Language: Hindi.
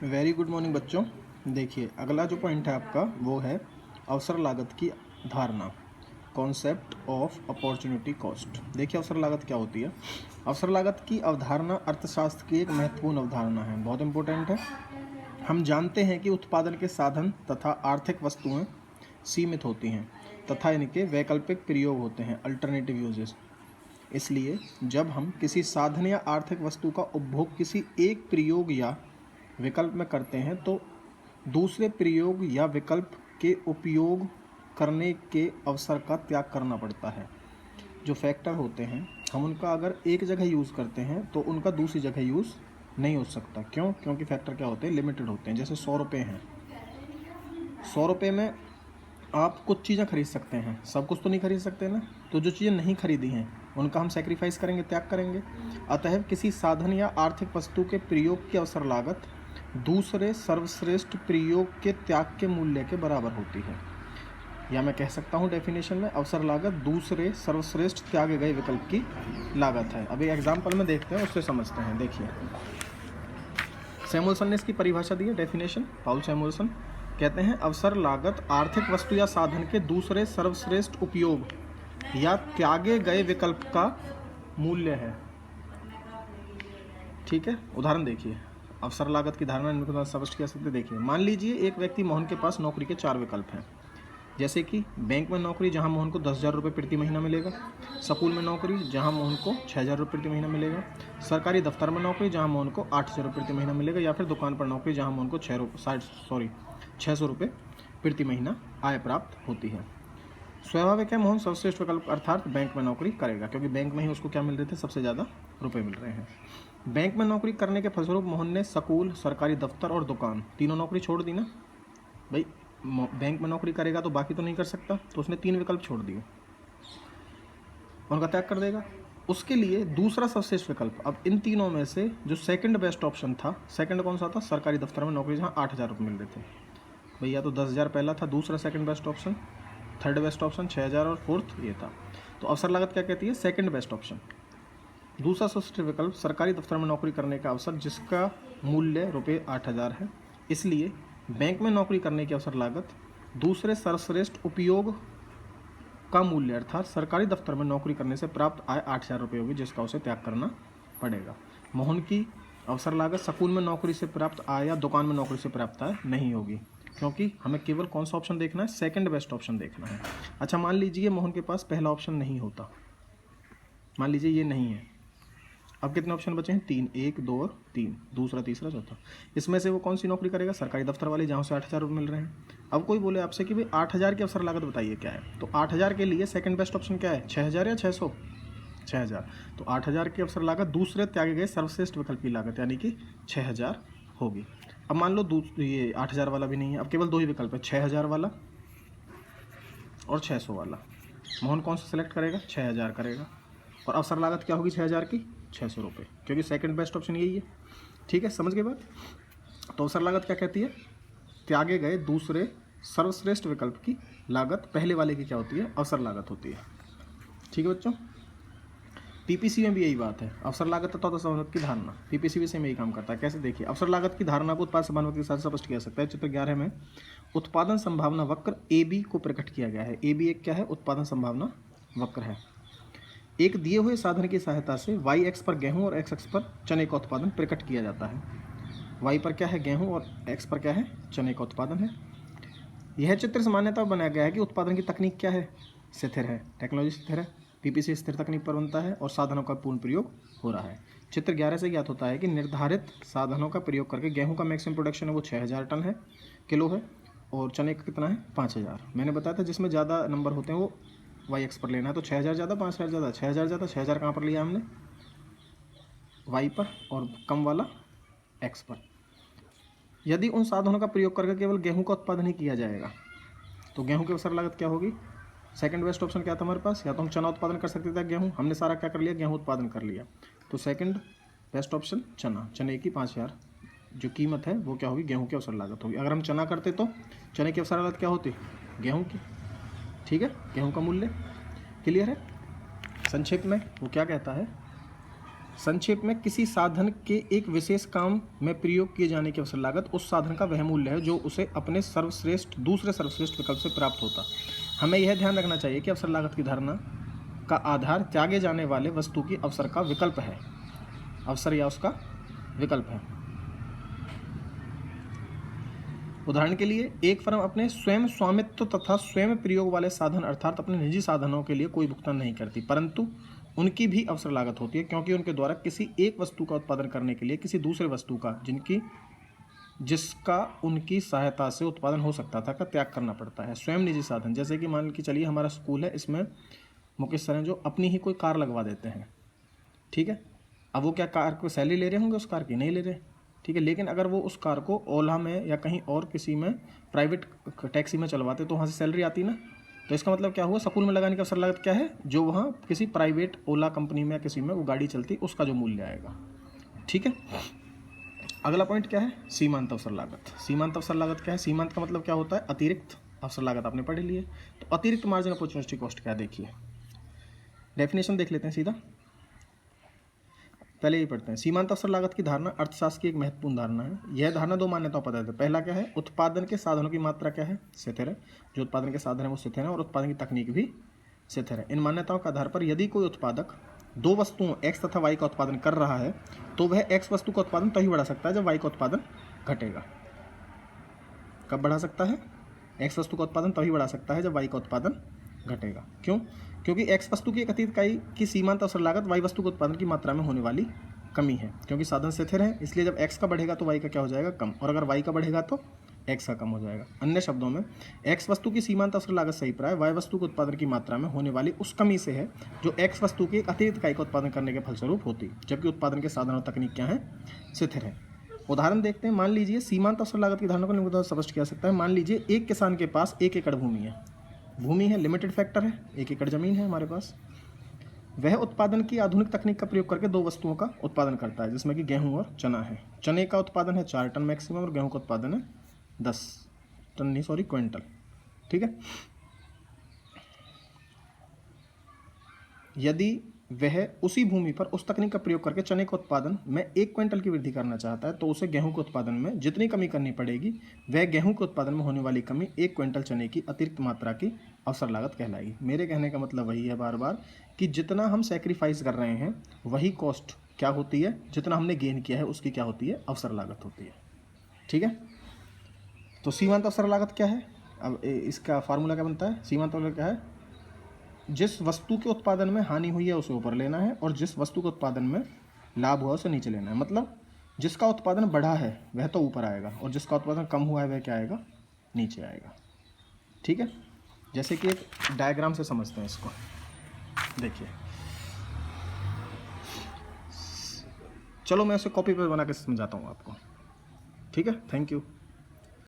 वेरी गुड मॉर्निंग बच्चों। देखिए अगला जो पॉइंट है आपका वो है अवसर लागत की धारणा, कॉन्सेप्ट ऑफ अपॉर्चुनिटी कॉस्ट। देखिए अवसर लागत क्या होती है। अवसर लागत की अवधारणा अर्थशास्त्र की एक महत्वपूर्ण अवधारणा है, बहुत इंपॉर्टेंट है। हम जानते हैं कि उत्पादन के साधन तथा आर्थिक वस्तुएं सीमित होती हैं तथा इनके वैकल्पिक प्रयोग होते हैं, अल्टरनेटिव यूजेस। इसलिए जब हम किसी साधन या आर्थिक वस्तु का उपभोग किसी एक प्रयोग या विकल्प में करते हैं तो दूसरे प्रयोग या विकल्प के उपयोग करने के अवसर का त्याग करना पड़ता है। जो फैक्टर होते हैं हम उनका अगर एक जगह यूज़ करते हैं तो उनका दूसरी जगह यूज़ नहीं हो सकता। क्यों? क्योंकि फैक्टर क्या होते हैं, लिमिटेड होते हैं। जैसे 100 रुपये हैं, 100 रुपये में आप कुछ चीज़ें खरीद सकते हैं, सब कुछ तो नहीं खरीद सकते ना। तो जो चीज़ें नहीं खरीदी हैं उनका हम सेक्रीफाइस करेंगे, त्याग करेंगे। अतः किसी साधन या आर्थिक वस्तु के प्रयोग की अवसर लागत दूसरे सर्वश्रेष्ठ प्रयोग के त्याग के मूल्य के बराबर होती है। या मैं कह सकता हूँ डेफिनेशन में, अवसर लागत दूसरे सर्वश्रेष्ठ त्यागे गए विकल्प की लागत है। अभी एग्जाम्पल में देखते हैं, उससे समझते हैं। देखिए सैमुअल्सन ने इसकी परिभाषा दी है, डेफिनेशन। पाउल सैमुअल्सन कहते हैं अवसर लागत आर्थिक वस्तु या साधन के दूसरे सर्वश्रेष्ठ उपयोग या त्यागे गए विकल्प का मूल्य है। ठीक है, उदाहरण देखिए। अवसर लागत की धारणा इनको स्पष्ट कर सकते। देखिए मान लीजिए एक व्यक्ति मोहन के पास नौकरी के 4 विकल्प हैं, जैसे कि बैंक में नौकरी जहां मोहन को 10,000 रुपये प्रति महीना मिलेगा, स्कूल में नौकरी जहां मोहन को 6,000 रुपये प्रति महीना मिलेगा, सरकारी दफ्तर में नौकरी जहां मोहन को 8,000 रुपये प्रति महीना मिलेगा, या फिर दुकान पर नौकरी जहां मोहन को 600 रुपये प्रति महीना आय प्राप्त होती है। स्वाभाविक है मोहन सर्वश्रेष्ठ विकल्प अर्थात बैंक में नौकरी करेगा, क्योंकि बैंक में ही उसको क्या मिल रहे थे, सबसे ज़्यादा रुपए मिल रहे हैं। बैंक में नौकरी करने के फलस्वरूप मोहन ने स्कूल, सरकारी दफ्तर और दुकान तीनों नौकरी छोड़ दी ना भाई। बैंक में नौकरी करेगा तो बाकी तो नहीं कर सकता, तो उसने 3 विकल्प छोड़ दिए, उनका त्याग कर देगा। उसके लिए दूसरा सर्वश्रेष्ठ विकल्प, अब इन तीनों में से जो सेकंड बेस्ट ऑप्शन था, सेकंड कौन सा था, सरकारी दफ्तर में नौकरी जहाँ 8,000 रुपये मिल रहे थे भैया, तो 10,000 पहला था, दूसरा second best option, third best option 6,000 और फोर्थ ये था। तो अवसर लागत क्या कहती है, सेकंड बेस्ट ऑप्शन। दूसरा सर्वश्रेष्ठ विकल्प सरकारी दफ्तर में नौकरी करने का अवसर जिसका मूल्य रुपये 8,000 है। इसलिए बैंक में नौकरी करने की अवसर लागत दूसरे सर्वश्रेष्ठ उपयोग का मूल्य अर्थात सरकारी दफ्तर में नौकरी करने से प्राप्त आय 8,000 रुपये होगी, जिसका उसे त्याग करना पड़ेगा। मोहन की अवसर लागत स्कूल में नौकरी से प्राप्त आय या दुकान में नौकरी से प्राप्त आय नहीं होगी, क्योंकि हमें केवल कौन सा ऑप्शन देखना है, सेकंड बेस्ट ऑप्शन देखना है। अच्छा मान लीजिए मोहन के पास पहला ऑप्शन नहीं होता, मान लीजिए ये नहीं है। अब कितने ऑप्शन बचे हैं, 3, 1, 2 और 3, दूसरा, तीसरा, चौथा। इसमें से वो कौन सी नौकरी करेगा, सरकारी दफ्तर वाली, जहाँ से 8,000 रुपये मिल रहे हैं। अब कोई बोले आपसे कि भाई 8,000 की अवसर लागत बताइए क्या है, तो 8,000 के लिए सेकंड बेस्ट ऑप्शन क्या है, 6,000 या 600, 6,000। तो 8,000 की अवसर लागत दूसरे त्यागे गए सर्वश्रेष्ठ विकल्प की लागत यानी कि 6,000 होगी। अब मान लो ये 8,000 वाला भी नहीं है, अब केवल 2 ही विकल्प है, 6,000 वाला और 600 वाला। मोहन कौन सा सेलेक्ट करेगा, 6,000 करेगा। और अवसर लागत क्या होगी 6,000 की, 600 रुपये, क्योंकि सेकंड बेस्ट ऑप्शन यही है। ठीक है, समझ गए बात। तो अवसर लागत क्या कहती है, त्यागे गए दूसरे सर्वश्रेष्ठ विकल्प की लागत पहले वाले की क्या होती है, अवसर लागत होती है। ठीक है बच्चों, पीपीसी में भी यही बात है। अवसर लागत तथा संभावना की धारणा पीपीसी भी सेम यही काम करता है। कैसे, देखिए अवसर लागत की धारणा को उत्पाद संभावना के साथ स्पष्ट किया जा सकता है। चित्र 11 में उत्पादन संभावना वक्र AB को प्रकट किया गया है। AB एक क्या है, उत्पादन संभावना वक्र है। एक दिए हुए साधन की सहायता से y अक्ष पर गेहूं और x अक्ष पर चने का उत्पादन प्रकट किया जाता है। y पर क्या है, गेहूं, और x पर क्या है, चने का उत्पादन है। यह चित्र सामान्यतः बनाया गया है कि उत्पादन की तकनीक क्या है, स्थिर है, टेक्नोलॉजी स्थिर है, पीपीसी स्थिर तकनीक पर बनता है और साधनों का पूर्ण प्रयोग हो रहा है। चित्र 11 से ज्ञात होता है कि निर्धारित साधनों का प्रयोग करके गेहूँ का मैक्सिमम प्रोडक्शन है वो 6,000 टन है, किलो है, और चने का कितना है, 5,000। मैंने बताया था जिसमें ज़्यादा नंबर होते हैं वो वाई एक्स पर लेना है। तो 6,000 ज़्यादा, 5,000 ज़्यादा, 6,000 ज़्यादा, 6,000 कहाँ पर लिया हमने, वाई पर, और कम वाला एक्स पर। यदि उन साधनों का प्रयोग करके केवल गेहूं का उत्पादन ही किया जाएगा तो गेहूं की अवसर लागत क्या होगी, सेकंड बेस्ट ऑप्शन क्या था हमारे पास, या तो हम चना उत्पादन कर सकते थे, गेहूं हमने सारा क्या कर लिया, गेहूं उत्पादन कर लिया, तो सेकंड बेस्ट ऑप्शन चना, चने की 5,000 जो कीमत है वो क्या होगी, गेहूं की अवसर लागत होगी। अगर हम चना करते तो चने की अवसर लागत क्या होती, गेहूँ की। ठीक है, गेहूँ का मूल्य क्लियर है। संक्षेप में वो क्या कहता है, संक्षेप में किसी साधन के एक विशेष काम में प्रयोग किए जाने की अवसर लागत उस साधन का वह मूल्य है जो उसे अपने दूसरे सर्वश्रेष्ठ विकल्प से प्राप्त होता। हमें यह ध्यान रखना चाहिए कि अवसर लागत की धारणा का आधार त्यागे जाने वाले वस्तु की अवसर का विकल्प है, अवसर या उसका विकल्प है। उदाहरण के लिए एक फर्म अपने स्वयं स्वामित्व तथा स्वयं प्रयोग वाले साधन अर्थात अपने निजी साधनों के लिए कोई भुगतान नहीं करती, परंतु उनकी भी अवसर लागत होती है, क्योंकि उनके द्वारा किसी एक वस्तु का उत्पादन करने के लिए किसी दूसरे वस्तु का जिसका उनकी सहायता से उत्पादन हो सकता था का त्याग करना पड़ता है। स्वयं निजी साधन, जैसे कि मान के चलिए हमारा स्कूल है, इसमें मुकेश सर हैं जो अपनी ही कोई कार लगवा देते हैं, ठीक है। अब वो क्या कार को सैलरी ले रहे होंगे उस कार की? नहीं ले रहे, ठीक है। लेकिन अगर वो उस कार को ओला में या कहीं और किसी में प्राइवेट टैक्सी में चलवाते तो वहाँ से सैलरी आती ना। तो इसका मतलब क्या हुआ, स्कूल में लगाने की अवसर लागत क्या है? जो वहाँ किसी प्राइवेट ओला कंपनी में या किसी में वो गाड़ी चलती उसका जो मूल्य आएगा, ठीक है। अगला पॉइंट क्या है? सीमांत अवसर लागत। सीमांत अवसर लागत क्या है? सीमांत का मतलब क्या होता है? अतिरिक्त अवसर लागत आपने पढ़ ली है। तो अतिरिक्त मार्जिन अपॉर्चुनिटी कॉस्ट क्या है देखिए, डेफिनेशन देख लेते हैं सीधा, पहले ही पढ़ते हैं। सीमांत अवसर लागत की धारणा अर्थशास्त्र की एक महत्वपूर्ण धारणा है। यह धारणा दो मान्यताओं पर आधारित है। पहला क्या है? उत्पादन के साधनों की मात्रा क्या है? स्थिर है। जो उत्पादन के साधन है वो स्थिर है और उत्पादन की तकनीक भी स्थिर है। इन मान्यताओं के आधार पर यदि कोई उत्पादक दो वस्तुओं x तथा y का उत्पादन कर रहा है तो वह x वस्तु का उत्पादन तभी बढ़ा सकता है जब y का उत्पादन घटेगा। कब बढ़ा सकता है? x वस्तु का उत्पादन तभी बढ़ा सकता है जब y का उत्पादन घटेगा। क्यों? क्योंकि x वस्तु की एक अतिरिक्त इकाई की सीमांत अवसर लागत y वस्तु के उत्पादन की मात्रा में होने वाली कमी है। क्योंकि साधन स्थिर है, इसलिए जब x का बढ़ेगा तो y का क्या हो जाएगा? कम, और अगर y का बढ़ेगा तो x का कम हो जाएगा। अन्य शब्दों में x वस्तु की सीमांत अवसर लागत सही प्राय y वस्तु के उत्पादन की मात्रा में होने वाली उस कमी से है जो x वस्तु की एक अतिरिक्त इकाई का उत्पादन करने के फलस्वरूप होती, जबकि उत्पादन के साधन और तकनीक क्या है? स्थिर है। उदाहरण देखते हैं। मान लीजिए सीमांत अवसर लागत की धारणा को निम्न स्पष्ट किया जा सकता है। मान लीजिए एक किसान के पास 1 एकड़ भूमि है, लिमिटेड फैक्टर है, 1 एकड़ जमीन है हमारे पास। वह उत्पादन की आधुनिक तकनीक का प्रयोग करके दो वस्तुओं का उत्पादन करता है, जिसमें कि गेहूं और चना है। चने का उत्पादन है 4 टन मैक्सिमम और गेहूं का उत्पादन है 10 टन नहीं सॉरी क्विंटल, ठीक है। यदि वह उसी भूमि पर उस तकनीक का प्रयोग करके चने के उत्पादन में 1 क्विंटल की वृद्धि करना चाहता है तो उसे गेहूं के उत्पादन में जितनी कमी करनी पड़ेगी वह गेहूं के उत्पादन में होने वाली कमी 1 क्विंटल चने की अतिरिक्त मात्रा की अवसर लागत कहलाएगी। मेरे कहने का मतलब वही है बार बार कि जितना हम सेक्रीफाइस कर रहे हैं वही कॉस्ट क्या होती है, जितना हमने गेन किया है उसकी क्या होती है? अवसर लागत होती है, ठीक है। तो सीमांत अवसर लागत क्या है? अब इसका फार्मूला क्या बनता है? सीमांत अवसर क्या है? जिस वस्तु के उत्पादन में हानि हुई है उसे ऊपर लेना है और जिस वस्तु के उत्पादन में लाभ हुआ उसे नीचे लेना है। मतलब जिसका उत्पादन बढ़ा है वह तो ऊपर आएगा और जिसका उत्पादन कम हुआ है वह क्या आएगा? नीचे आएगा, ठीक है। जैसे कि एक डायग्राम से समझते हैं इसको, देखिए। चलो मैं उसे कॉपी पर बना के समझाता हूँ आपको, ठीक है। Thank you.